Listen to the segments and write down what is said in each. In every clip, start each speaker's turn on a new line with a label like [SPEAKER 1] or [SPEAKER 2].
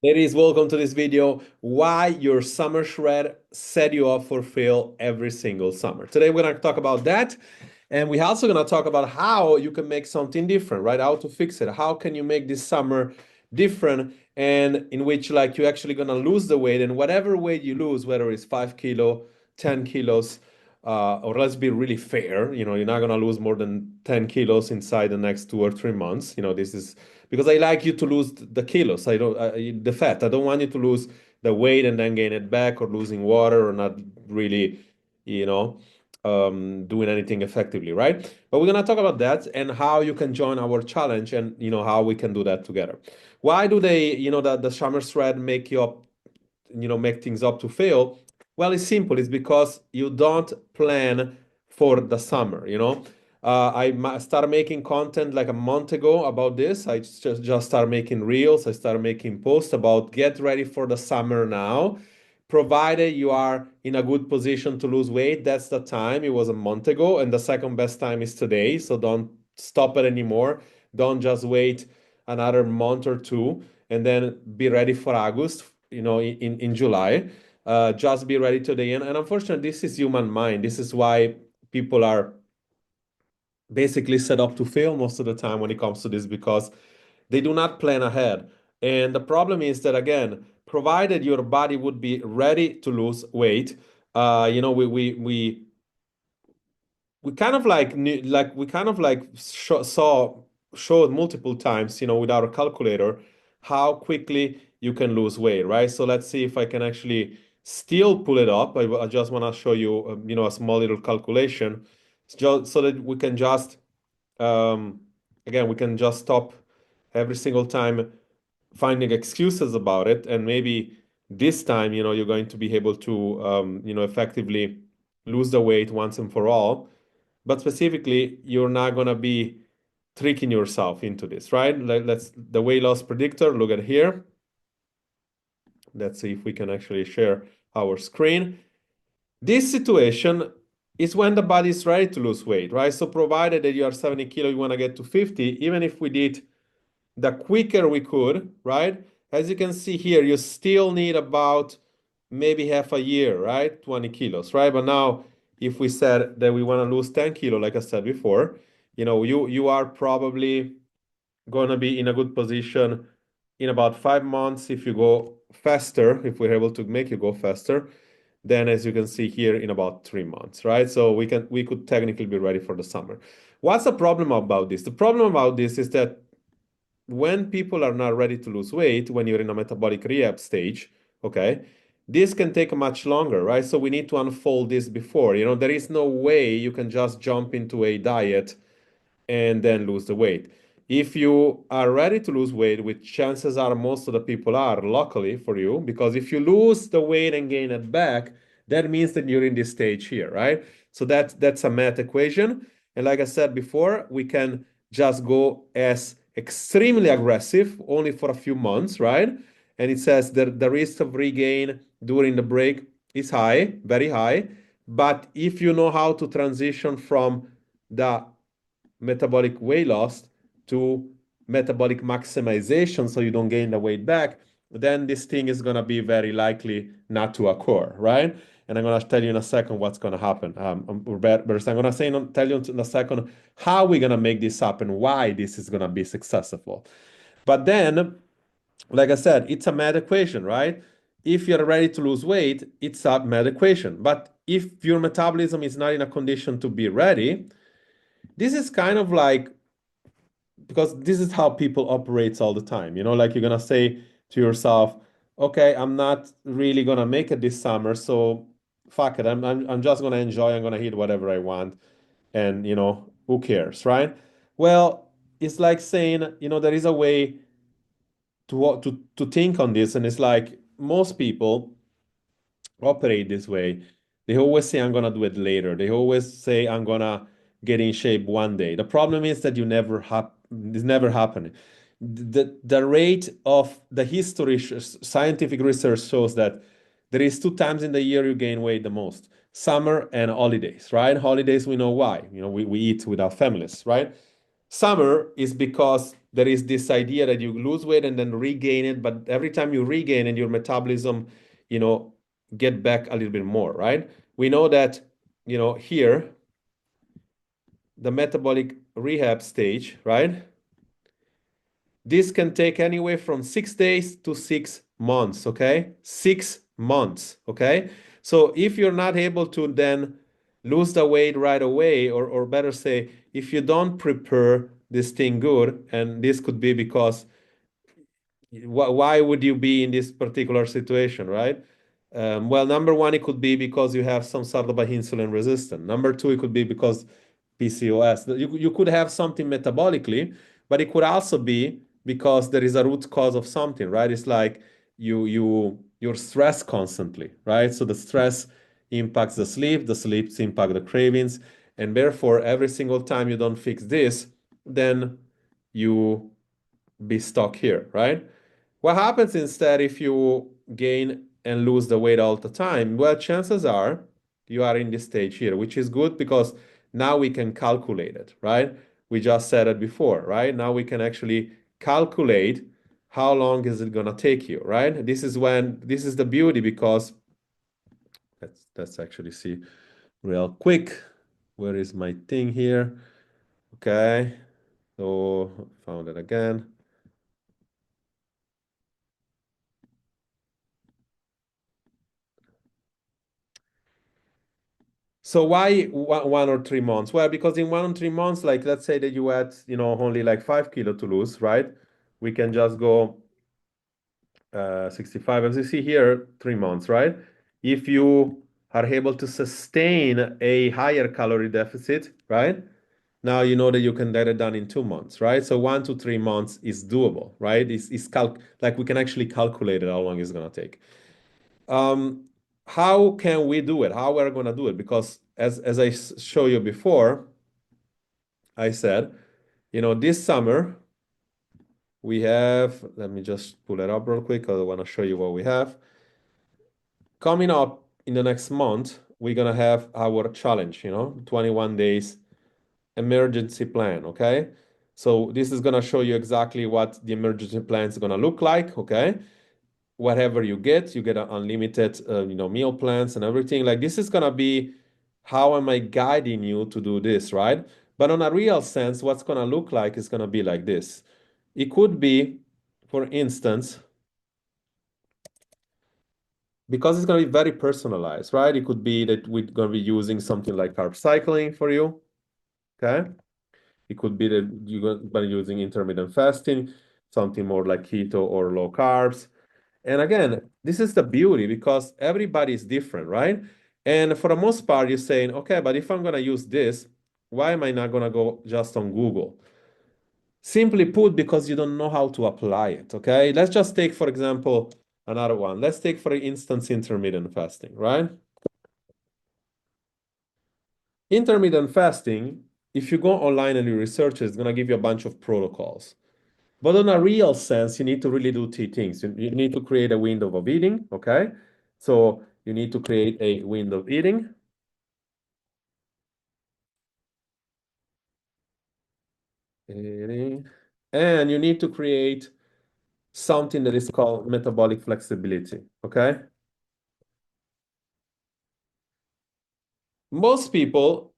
[SPEAKER 1] Ladies, welcome to this video. Why your summer shred set you up for fail every single summer. Today we're going to talk about that. And we're also going to talk about how you can make something different, right? How to fix it. How can you make this summer different and in which like you're actually going to lose the weight, and whatever weight you lose, whether it's 5 kilo, 10 kilos, or let's be really fair, you're not going to lose more than 10 kilos inside the next 2 or 3 months. This is because I like you to lose the kilos. I don't the fat. I don't want you to lose the weight and then gain it back, or losing water, or not really, you know, doing anything effectively, right? But we're gonna talk about that and how you can join our challenge, and how we can do that together. Why do they, the summer thread make you up, make things up to fail? Well, it's simple. It's because you don't plan for the summer, I started making content like a month ago about this. I just started making reels. I started making posts about get ready for the summer now. Provided you are in a good position to lose weight, that's the time. It was a month ago, and the second best time is today. So don't stop it anymore. Don't just wait another month or two and then be ready for August, in July. Just be ready today. And unfortunately, this is human mind. This is why people are basically set up to fail most of the time when it comes to this, because they do not plan ahead. And the problem is that, again, provided your body would be ready to lose weight, we kind of like we kind of like showed multiple times, with our calculator, how quickly you can lose weight, right? So let's see if I can actually still pull it up. I just want to show you, a small little calculation, just so that we can just um, again, we can just stop every single time finding excuses about it, and maybe this time, you're going to be able to, effectively lose the weight once and for all. But specifically, you're not going to be tricking yourself into this, right? Let's the weight loss predictor. Look at here. Let's see if we can actually share our screen. This situation is when the body is ready to lose weight, right? So provided that you are 70 kilo, you want to get to 50, even if we did the quicker we could, right? As you can see here, you still need about maybe half a year, right? 20 kilos, right? But now, if we said that we want to lose 10 kilo, like I said before, you are probably gonna be in a good position in about 5 months if you go faster, if we're able to make you go faster. Then, as you can see here, in about 3 months, right? So we could technically be ready for the summer. What's the problem about this? The problem about this is that when people are not ready to lose weight, when you're in a metabolic rehab stage, okay, this can take much longer, right? So we need to unfold this before. There is no way you can just jump into a diet and then lose the weight. If you are ready to lose weight, which chances are most of the people are, luckily for you, because if you lose the weight and gain it back, that means that you're in this stage here, right? So that's a math equation. And like I said before, we can just go as extremely aggressive only for a few months, right? And it says that the risk of regain during the break is high, very high. But if you know how to transition from the metabolic weight loss to metabolic maximization, so you don't gain the weight back, then this thing is going to be very likely not to occur, right? And I'm going to tell you in a second what's going to happen. I'm going to tell you in a second how we're going to make this happen, why this is going to be successful. But then, like I said, it's a math equation, right? If you're ready to lose weight, it's a math equation. But if your metabolism is not in a condition to be ready, this is kind of like, because this is how people operates all the time. Like, you're gonna say to yourself, okay, I'm not really gonna make it this summer, so fuck it. I'm just gonna enjoy. I'm gonna eat whatever I want, and who cares, right? Well, it's like saying, there is a way to think on this, and it's like most people operate this way. They always say, I'm gonna do it later. They always say, I'm gonna get in shape one day. The problem is that it's never happening. The rate of the history, scientific research shows that there is 2 times in the year you gain weight the most: summer and holidays, right? Holidays, we know why. We eat with our families, right? Summer is because there is this idea that you lose weight and then regain it, but every time you regain it, your metabolism, you know, get back a little bit more, right? We know that, here, the metabolic rehab stage, right? This can take anywhere from 6 days to 6 months, okay? 6 months, okay? So if you're not able to then lose the weight right away, or better say, if you don't prepare this thing good, and this could be because why would you be in this particular situation, right? Well, number one, it could be because you have some sort of a insulin resistance. Number two, it could be because PCOS. You could have something metabolically, but it could also be because there is a root cause of something, right? It's like you're stressed constantly, right? So the stress impacts the sleeps impact the cravings, and therefore every single time you don't fix this, then you be stuck here, right? What happens instead if you gain and lose the weight all the time? Well, chances are you are in this stage here, which is good because now we can calculate it, right? We just said it before, right? Now we can actually calculate how long is it gonna take you, right? This is the beauty because let's actually see real quick. Where is my thing here? Okay, so found it again. So why 1 or 3 months? Well, because in 1 or 3 months, like let's say that you had, only like 5 kilo to lose, right? We can just go 65, as you see here, 3 months, right? If you are able to sustain a higher calorie deficit, right? Now you know that you can get it done in 2 months, right? So 1 to 3 months is doable, right? Like we can actually calculate it how long it's gonna take. Um, how can we do it? How we're gonna do it? Because as I show you before, I said, this summer we have, let me just pull it up real quick. I want to show you what we have. Coming up in the next month, we're gonna have our challenge, 21 days emergency plan, okay? So this is gonna show you exactly what the emergency plan is gonna look like, okay? Whatever you get unlimited, meal plans and everything. Like this is gonna be how am I guiding you to do this, right? But on a real sense, what's gonna look like is gonna be like this. It could be, for instance, because it's gonna be very personalized, right? It could be that we're gonna be using something like carb cycling for you, okay? It could be that you're gonna be using intermittent fasting, something more like keto or low carbs. And again, this is the beauty because everybody is different, right? And for the most part, you're saying, okay, but if I'm going to use this, why am I not going to go just on Google? Simply put, because you don't know how to apply it, okay? Let's just take, for example, another one. Let's take, for instance, intermittent fasting, right? Intermittent fasting, if you go online and you research it, it's going to give you a bunch of protocols. But in a real sense, you need to really do two things. You need to create a window of eating, okay? So you need to create a window of eating. And you need to create something that is called metabolic flexibility, okay? Most people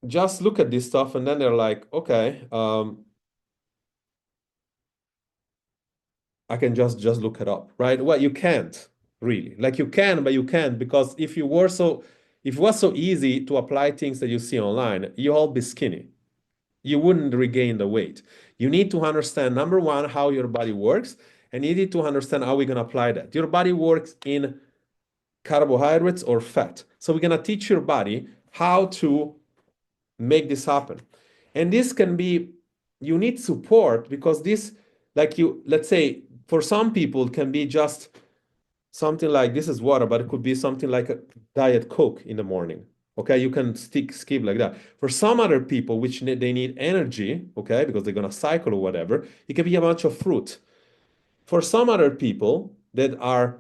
[SPEAKER 1] just look at this stuff and then they're like, okay, I can just look it up, right? Well, you can't really. Like you can, but you can't because if it was so easy to apply things that you see online, you all be skinny. You wouldn't regain the weight. You need to understand, number one, how your body works, and you need to understand how we're going to apply that. Your body works in carbohydrates or fat. So we're going to teach your body how to make this happen. And this can be, you need support because this, like let's say, for some people, can be just something like this is water, but it could be something like a Diet Coke in the morning. Okay, you can skip like that. For some other people, which they need energy, okay, because they're gonna cycle or whatever, it can be a bunch of fruit. For some other people that are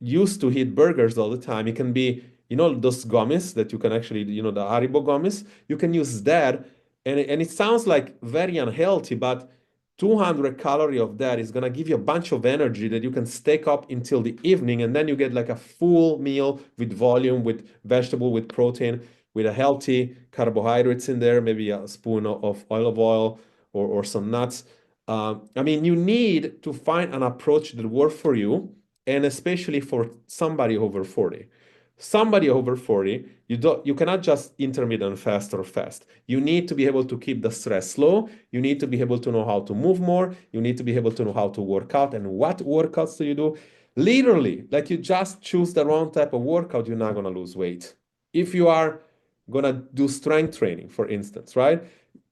[SPEAKER 1] used to eat burgers all the time, it can be, those gummies that you can actually, the Haribo gummies, you can use that And it sounds like very unhealthy, but 200 calorie of that is gonna give you a bunch of energy that you can stack up until the evening, and then you get like a full meal with volume, with vegetable, with protein, with a healthy carbohydrates in there, maybe a spoon of olive oil or some nuts. I mean, you need to find an approach that works for you, and especially for somebody over 40. Somebody over 40, you cannot just intermittent fast or fast. You need to be able to keep the stress low. You need to be able to know how to move more. You need to be able to know how to work out. And what workouts do you do? Literally, like you just choose the wrong type of workout, you're not gonna lose weight. If you are gonna do strength training, for instance, right?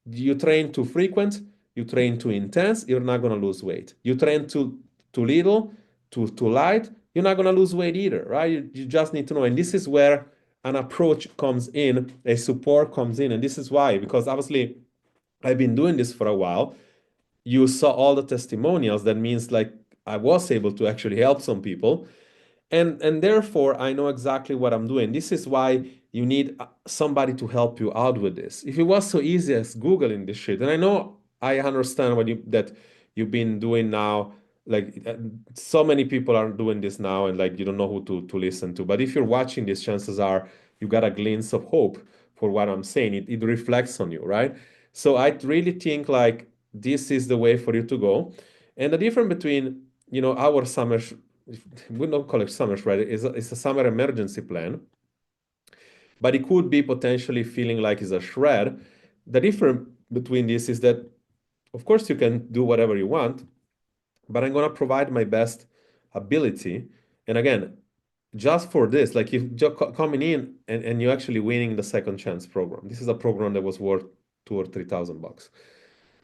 [SPEAKER 1] You train too frequent, you train too intense, you're not gonna lose weight. You train too little, too light, you're not gonna lose weight either, right? You just need to know. And this is where an approach comes in, a support comes in. And this is why, because obviously I've been doing this for a while. You saw all the testimonials. That means like I was able to actually help some people. And therefore I know exactly what I'm doing. This is why you need somebody to help you out with this. If it was so easy as Googling this shit, and I know I understand what you that you've been doing now, like so many people are doing this now, and like you don't know who to listen to. But if you're watching this, chances are you got a glimpse of hope for what I'm saying. It reflects on you, right? So I really think like this is the way for you to go. And the difference between our summer, we don't call it summer right? It's a summer emergency plan, but it could be potentially feeling like it's a shred. The difference between this is that, of course, you can do whatever you want, but I'm going to provide my best ability. And again, just for this, like if you're coming in and you're actually winning the second chance program, this is a program that was worth 2 or 3 thousand bucks.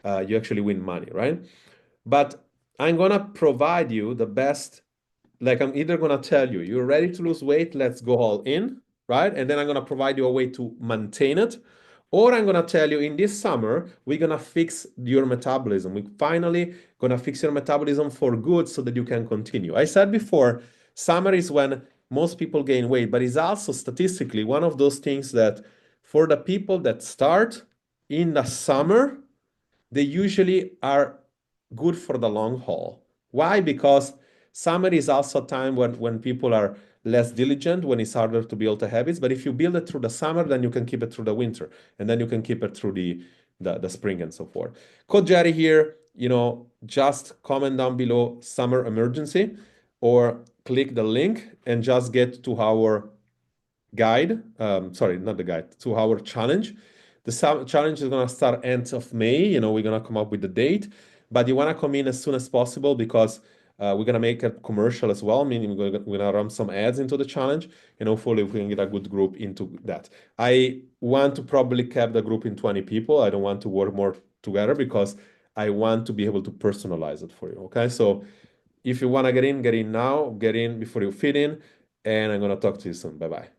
[SPEAKER 1] You actually win money, right? But I'm going to provide you the best. Like I'm either gonna tell you, you're ready to lose weight, let's go all in, right? And then I'm gonna provide you a way to maintain it. Or I'm gonna tell you in this summer, we're gonna fix your metabolism. We finally gonna fix your metabolism for good so that you can continue. I said before, summer is when most people gain weight, but it's also statistically one of those things that for the people that start in the summer, they usually are good for the long haul. Why? Because summer is also a time when people are less diligent, when it's harder to build the habits. But if you build it through the summer, then you can keep it through the winter, and then you can keep it through the spring and so forth. Coach Jerry here, just comment down below summer emergency or click the link and just get to our guide. Sorry, not the guide, to our challenge. The challenge is going to start end of May. We're going to come up with the date, but you want to come in as soon as possible because we're going to make a commercial as well, meaning we're going to run some ads into the challenge, and hopefully we can get a good group into that. I want to probably cap the group in 20 people. I don't want to work more together because I want to be able to personalize it for you. Okay. So if you want to get in now, get in before you fit in. And I'm going to talk to you soon. Bye bye.